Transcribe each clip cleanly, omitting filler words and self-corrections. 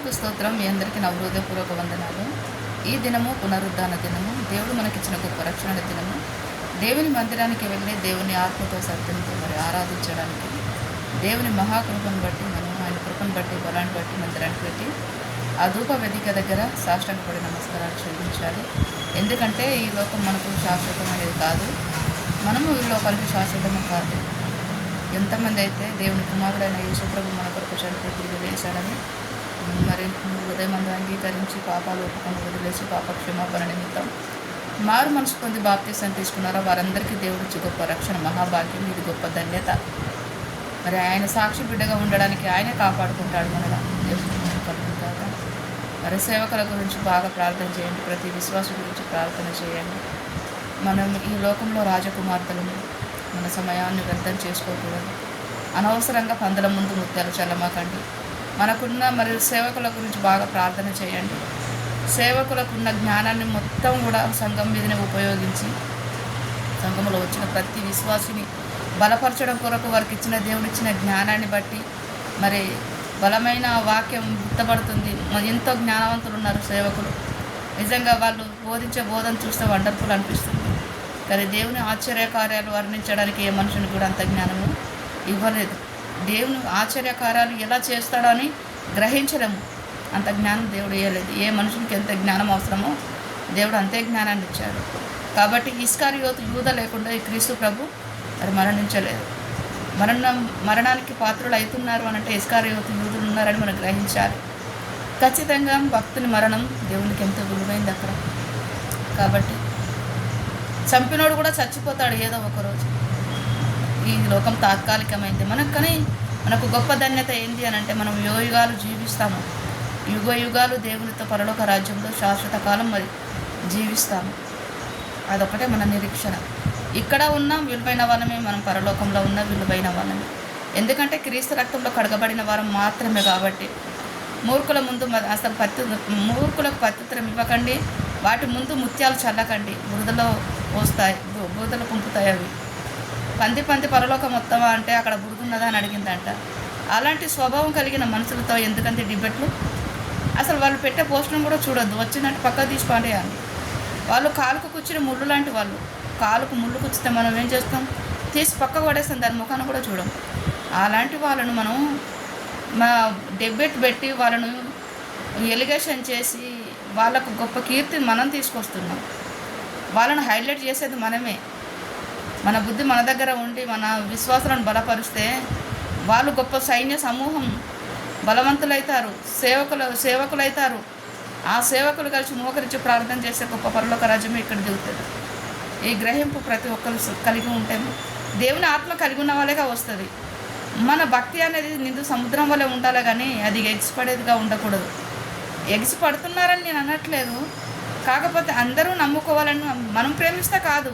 ప్రభువుకు స్తోత్రం. మీ అందరికీ నా హృదయపూర్వక వందనాలు. ఈ దినము పునరుద్ధాన దినము. దేవుడు మనకిచ్చిన గొప్ప రక్షణ దినము. దేవుని మందిరానికి వెళ్ళి దేవుని ఆత్మతో సత్యంతో ఆరాధించడానికి దేవుని మహాకృపను బట్టి మనం ఆయన కృపను బట్టి బలాన్ని బట్టి మందిరానికి పెట్టి ఆ ధూప వేదిక దగ్గర సాష్టాంగపడి నమస్కారాలు చెల్లించాలి. ఎందుకంటే ఈ లోకం మనకు శాశ్వతమైనది కాదు, మనము ఈ లోకానికి శాశ్వతము కాదు. ఎంతమంది అయితే దేవుని కుమారుడైన యేసుప్రభు మన కొరకు చనిపోయి తిరిగి వేశాడని మరి ఉదయమందు అంగీకరించి పాపాలు ఒప్పుకొని వదిలేసి పాప క్షమాపణ నిమిత్తం మారు మనసు పొంది బాప్తీసం తీసుకున్నారో వారందరికీ దేవుడిచ్చి గొప్ప రక్షణ మహాభాగ్యం. ఇది గొప్ప ధన్యత. మరి ఆయన సాక్షి బిడ్డగా ఉండడానికి ఆయనే కాపాడుకుంటాడు మనలా. కలుగుతాక మరి సేవకుల గురించి బాగా ప్రార్థన చేయండి. ప్రతి విశ్వాసం గురించి ప్రార్థన చేయండి. మనం ఈ లోకంలో రాజకుమార్తెలను మన సమయాన్ని వ్యర్థం చేసుకోకూడదు. అనవసరంగా పందుల ముందు ముత్యాలు చల్లమాకండి. మనకున్న మరి సేవకుల గురించి బాగా ప్రార్థన చేయండి. సేవకులకున్న జ్ఞానాన్ని మొత్తం కూడా సంఘం మీదనే ఉపయోగించి సంఘంలో వచ్చిన ప్రతి విశ్వాసిని బలపరచడం కొరకు వారికి ఇచ్చిన దేవుడిచ్చిన జ్ఞానాన్ని బట్టి మరి బలమైన వాక్యం గుర్తపడుతుంది. ఎంతో జ్ఞానవంతులు ఉన్నారు సేవకులు. నిజంగా వాళ్ళు బోధించే బోధన చూస్తే వండర్ఫుల్ అనిపిస్తుంది. కానీ దేవుని ఆశ్చర్యకార్యాలు వర్ణించడానికి ఏ మనుషుని కూడా అంత జ్ఞానము ఇవ్వలేదు. దేవుని ఆశ్చర్యకార్యాలు ఎలా చేస్తాడో అని గ్రహించలేము. అంత జ్ఞానం దేవుడు ఇవ్వలేదు. ఏ మనుషునికి ఎంత జ్ఞానం అవసరమో దేవుడు అంతే జ్ఞానాన్ని ఇచ్చాడు. కాబట్టి ఇస్కారియోతు యూద లేకుండా ఈ క్రీస్తు ప్రభు మరి మరణించలేదు. మరణానికి పాత్రులు అవుతున్నారు అనంటే ఇస్కారియోతు యూదులు ఉన్నారని మనం గ్రహించాలి. ఖచ్చితంగా భక్తుని మరణం దేవునికి ఎంతో విలువైంది అక్కడ. కాబట్టి చంపినోడు కూడా చచ్చిపోతాడు ఏదో ఒకరోజు. ఈ లోకం తాత్కాలికమైంది కానీ మనకు గొప్ప ధన్యత ఏంటి అని అంటే మనం యుగాలు జీవిస్తాము. యుగాలు దేవునితో పరలోక రాజ్యంలో శాశ్వత కాలం మరి జీవిస్తాము. అదొకటే మన నిరీక్షణ. ఇక్కడ ఉన్న విలువైన వాళ్ళమే, మనం పరలోకంలో ఉన్న విలువైన వాళ్ళమే. ఎందుకంటే క్రీస్తు రక్తంలో కడగబడిన వారం మాత్రమే. కాబట్టి మూర్ఖుల ముందు అసలు మూర్ఖులకు ప్రత్యుత్తరం ఇవ్వకండి. వాటి ముందు ముత్యాలు చల్లకండి. బురదలో పోస్తాయి, బురదలో కుంపుతాయి అవి. పంది పరలోకం మొత్తమా అంటే అక్కడ బురదున్నదా అని అడిగిందంట. అలాంటి స్వభావం కలిగిన మనుషులతో ఎందుకంటే డిబెట్లు. అసలు వాళ్ళు పెట్టే పోస్టును కూడా చూడొద్దు. వచ్చినట్టు పక్కకు తీసి పడేయాలి. వాళ్ళు కాలుకు కూర్చుని ముళ్ళు లాంటి వాళ్ళు. కాలుకు ముళ్ళు కూర్చితే మనం ఏం చేస్తాం? తీసి పక్కకు పడేస్తాం, దాని ముఖాన్ని కూడా చూడం. అలాంటి వాళ్ళను మనం డిబేట్ పెట్టి వాళ్ళను ఎలిగేషన్ చేసి వాళ్ళకు గొప్ప కీర్తిని మనం తీసుకొస్తున్నాం. వాళ్ళను హైలైట్ చేసేది మనమే. మన బుద్ధి మన దగ్గర ఉండి మన విశ్వాసాలను బలపరిస్తే వాళ్ళు గొప్ప సైన్య సమూహం బలవంతులవుతారు, సేవకులవుతారు. ఆ సేవకులు కలిసి మోకరించి ప్రార్థన చేసే గొప్ప పరలోక రాజ్యమే ఇక్కడ దిగుతుంది. ఈ గ్రహింపు ప్రతి ఒక్కరు కలిగి ఉంటే దేవుని ఆత్మ కలిగి ఉన్న వాళ్ళేగా వస్తుంది. మన భక్తి అనేది నిండు సముద్రం వల్లే ఉండాలి, కానీ అది ఎగిసిపడేదిగా ఉండకూడదు. ఎగిసిపడుతున్నారని నేను అనట్లేదు. కాకపోతే అందరూ నమ్ముకోవాలని మనం ప్రేమిస్తే కాదు.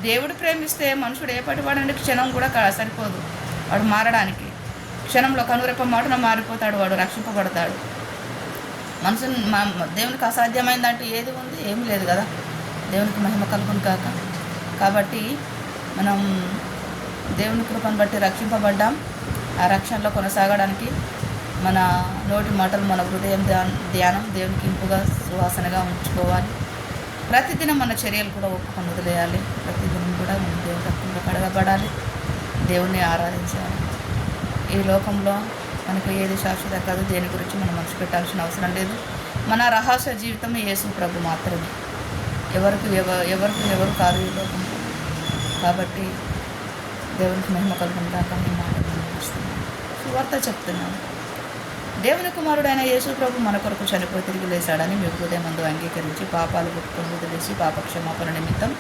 దేవుడు ప్రేమిస్తే మనుషుడు ఏపటివాడంటే క్షణం కూడా సరిపోదు వాడు మారడానికి. క్షణంలో కనురెప్ప మాటన మారిపోతాడు, వాడు రక్షింపబడతాడు. మనుషుని దేవునికి అసాధ్యమైందంటూ ఏది ఉంది? ఏమీ లేదు కదా. దేవునికి మహిమ కలుగును కాక. కాబట్టి మనం దేవుని కృపను బట్టి రక్షింపబడ్డాం. ఆ రక్షణలో కొనసాగడానికి మన నోటి మాటలు, మన హృదయం ధ్యానం దేవునికి ఇంపుగా సువాసనగా ఉంచుకోవాలి. ప్రతిదినం మన చర్యలు కూడా ఒప్పుకొని వదిలేయాలి. ప్రతిదినం కూడా మనం దేవుని రక్తంలో కడగబడాలి, దేవుణ్ణి ఆరాధించాలి. ఈ లోకంలో మనకు ఏది శాశ్వత కాదు. దేని గురించి మనం మనసు పెట్టాల్సిన అవసరం లేదు. మన రహస్య జీవితం యేసు ప్రభు మాత్రమే. ఎవరు కాదు ఈ లోకం. కాబట్టి దేవునికి మహిమ కలుగును కాక మీ మాటలు నడుస్తున్నాను, సువార్త చెప్తున్నాను. దేవుని కుమారుడైన యేసు ప్రభు మన కొరకు చనిపోయి తిరిగి లేశాడని మీ హృదయమందు అంగీకరించి పాపాలు ఒప్పుకొని వదిలేసి పాప క్షమాపణ నిమిత్తం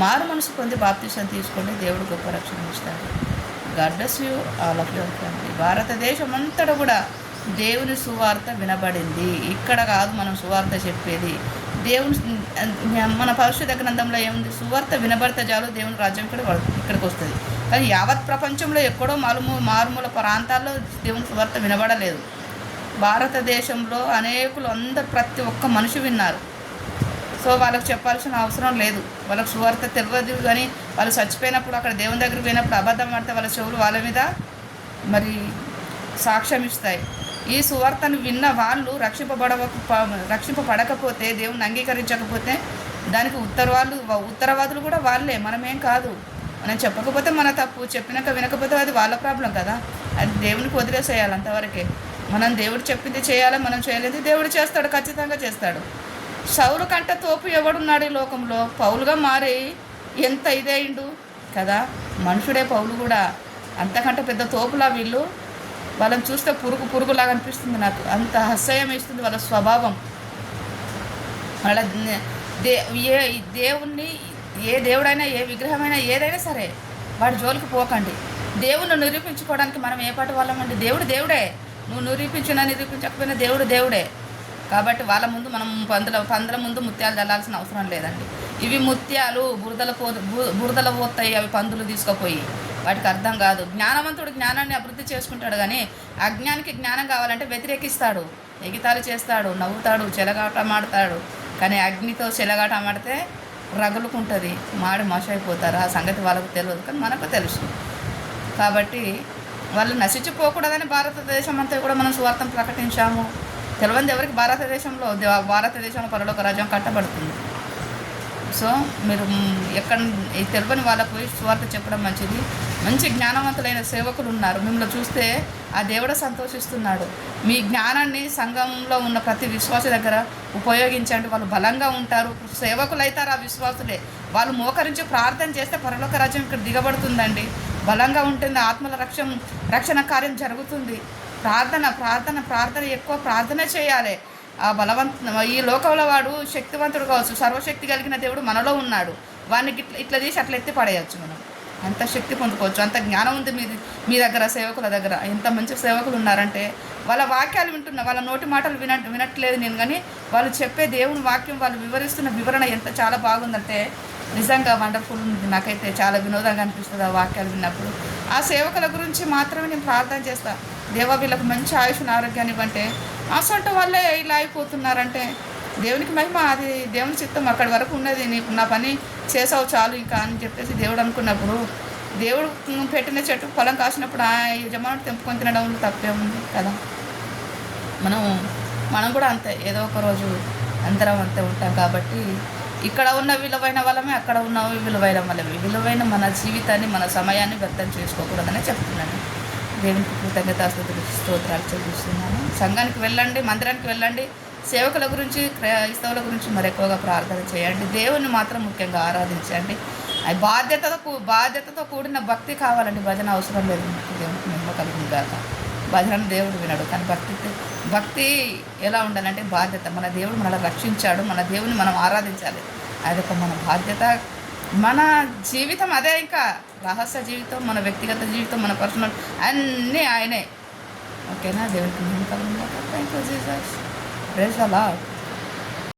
మారు మనసు పొంది బాప్తీసం తీసుకొని దేవుడు గొప్ప రక్షణ ఇస్తాడు. God bless you all of your family. భారతదేశం అంతటా కూడా దేవుని సువార్త వినబడింది. ఇక్కడ కాదు మనం సువార్త చెప్పేది. దేవుని మన పరిశుద్ధ గ్రంథంలో ఏముంది? సువార్త వినబడితే చాలు దేవుని రాజ్యం ఇక్కడికి వస్తుంది. కానీ యావత్ ప్రపంచంలో ఎక్కడో మారుమూల ప్రాంతాల్లో దేవుని సువార్త వినబడలేదు. భారతదేశంలో అనేకులు ప్రతి ఒక్క మనిషి విన్నారు. సో వాళ్ళకి చెప్పాల్సిన అవసరం లేదు. వాళ్ళకి సువార్త తెలియదు. కానీ వాళ్ళు చచ్చిపోయినప్పుడు అక్కడ దేవుని దగ్గరికి పోయినప్పుడు అబద్ధం పడితే వాళ్ళ చెవులు వాళ్ళ మీద మరి సాక్ష్యం ఇస్తాయి. ఈ సువార్తను విన్న వాళ్ళు రక్షింపబడకపోతే, దేవుణ్ణి అంగీకరించకపోతే దానికి ఉత్తరవాదులు కూడా వాళ్ళే, మనమేం కాదు. మనం చెప్పకపోతే మన తప్పు, చెప్పినాక వినకపోతే అది వాళ్ళ ప్రాబ్లం కదా. అది దేవునికి వదిలేసేయాలి అంతవరకే. మనం దేవుడు చెప్పింది చేయాలి, మనం చేయలేదు దేవుడు చేస్తాడు, ఖచ్చితంగా చేస్తాడు. సౌలు కంటే తోపు ఎవడున్నాడు ఈ లోకంలో? పౌలుగా మారి ఎంత ఇదైండు కదా. మనుషుడే పౌలు కూడా, అంతకంటే పెద్ద తోపులా వీళ్ళు. వాళ్ళని చూస్తే పురుగులాగా అనిపిస్తుంది నాకు, అంత అసహ్యం ఇస్తుంది వాళ్ళ స్వభావం. వాళ్ళ దేవుణ్ణి, ఏ దేవుడైనా ఏ విగ్రహమైనా ఏదైనా సరే వాడి జోలికి పోకండి. దేవుణ్ణి నిరూపించుకోవడానికి మనం ఏ పాటు వాళ్ళమండి? దేవుడు దేవుడే. నువ్వు నిరూపించకపోయినా దేవుడు దేవుడే. కాబట్టి వాళ్ళ ముందు మనం పందుల ముందు ముత్యాలు చల్లాల్సిన అవసరం లేదండి. ఇవి ముత్యాలు బురదల పోతాయి, అవి పందులు తీసుకుపోయి. వాటికి అర్థం కాదు. జ్ఞానవంతుడు జ్ఞానాన్ని అభివృద్ధి చేసుకుంటాడు, కానీ అజ్ఞానికి జ్ఞానం కావాలంటే వ్యతిరేకిస్తాడు, ఎగితాలు చేస్తాడు, నవ్వుతాడు, చెలగాటమాడతాడు. కానీ అగ్నితో చెలగాటమాడితే రగులుకుంటుంది, మాడి మషైపోతారు. ఆ సంగతి వాళ్ళకు తెలియదు, కానీ మనకు తెలుసు. కాబట్టి వాళ్ళు నశించిపోకూడదని భారతదేశం అంతా కూడా మనం సువార్తను ప్రకటించాము. తెలియదు ఎవరికి భారతదేశంలో పరలోక రాజ్యం కట్టబడుతుంది. సో మీరు ఎక్కడ తెలియని వాళ్ళకు సువార్త చెప్పడం మంచిది. మంచి జ్ఞానవంతులైన సేవకులు ఉన్నారు, మిమ్మల్ని చూస్తే ఆ దేవుడు సంతోషిస్తున్నాడు. మీ జ్ఞానాన్ని సంఘంలో ఉన్న ప్రతి విశ్వాస దగ్గర ఉపయోగించండి. వాళ్ళు బలంగా ఉంటారు, సేవకులు అవుతారు ఆ విశ్వాసులే. వాళ్ళు మోకరించి ప్రార్థన చేస్తే పరలోక రాజ్యం ఇక్కడ దిగబడుతుందండి. బలంగా ఉంటుంది, ఆత్మల రక్షణ కార్యం జరుగుతుంది. ప్రార్థన ఎక్కువ ప్రార్థన చేయాలి. ఆ ఈ లోకంలో వాడు శక్తివంతుడు కావచ్చు, సర్వశక్తి కలిగిన దేవుడు మనలో ఉన్నాడు. వాడిని ఇట్లా తీసి అట్లా ఎత్తి పడేయచ్చు. మనం అంత శక్తి పొందుకోవచ్చు, అంత జ్ఞానం ఉంది మీ దగ్గర, సేవకుల దగ్గర. ఎంత మంచి సేవకులు ఉన్నారంటే వాళ్ళ వాక్యాలు వాళ్ళ నోటి మాటలు వినట్లేదు నేను, కానీ వాళ్ళు చెప్పే దేవుని వాక్యం, వాళ్ళు వివరిస్తున్న వివరణ చాలా బాగుందంటే నిజంగా వండర్ఫుల్ ఉంది. నాకైతే చాలా వినోదంగా అనిపిస్తుంది ఆ వాక్యాలు విన్నప్పుడు. ఆ సేవకుల గురించి మాత్రమే నేను ప్రార్థన చేస్తాను. దేవా వీళ్ళకు మంచి ఆయుష్ను ఆరోగ్యాన్ని ఇవ్వంటే, అసంటూ వాళ్ళే ఇలా అయిపోతున్నారంటే దేవునికి మహిమ, అది దేవుని చిత్తం. అక్కడి వరకు ఉన్నది, నీకు నా పని చేసావు చాలు ఇంకా అని చెప్పేసి దేవుడు అనుకున్నప్పుడు, దేవుడు పెట్టిన చెట్టు పొలం కాసినప్పుడు ఆ యజమానుడు తెంపుకొని తినడంలో తప్పే ఉంది కదా. మనం కూడా అంతే, ఏదో ఒక రోజు అందరం అంతే ఉంటాం. కాబట్టి ఇక్కడ ఉన్న విలువైన వాళ్ళమే, అక్కడ ఉన్నవి విలువైన వాళ్ళమే. విలువైన మన జీవితాన్ని, మన సమయాన్ని వ్యర్థం చేసుకోకూడదని చెప్తున్నాను. దేవునికి కృతజ్ఞతాస్తుతులు స్తోత్రాలు చెల్లిస్తున్నాను. సంఘానికి వెళ్ళండి, మందిరానికి వెళ్ళండి, సేవకుల గురించి, క్రైస్తవుల గురించి మరి ఎక్కువగా ప్రార్థన చేయండి. దేవుని మాత్రం ముఖ్యంగా ఆరాధించండి. అది బాధ్యతతో కూడిన భక్తి కావాలండి. భజన అవసరం లేదు. దేవునికి మహిమ కలుగును గాక. భజన దేవుడు వినడు, కానీ భక్తి ఎలా ఉండాలంటే బాధ్యత. మన దేవుడు మనల్ని రక్షించాడు, మన దేవుని మనం ఆరాధించాలి. అదొక మన బాధ్యత. మన జీవితం అదే, ఇంకా రహస్య జీవితం, మన వ్యక్తిగత జీవితం, మన పర్సనల్ అన్నీ ఆయనే. ఓకేనా? దేవునికి మహిమ కలుగును గాక. Thank you Jesus. Praise the lord.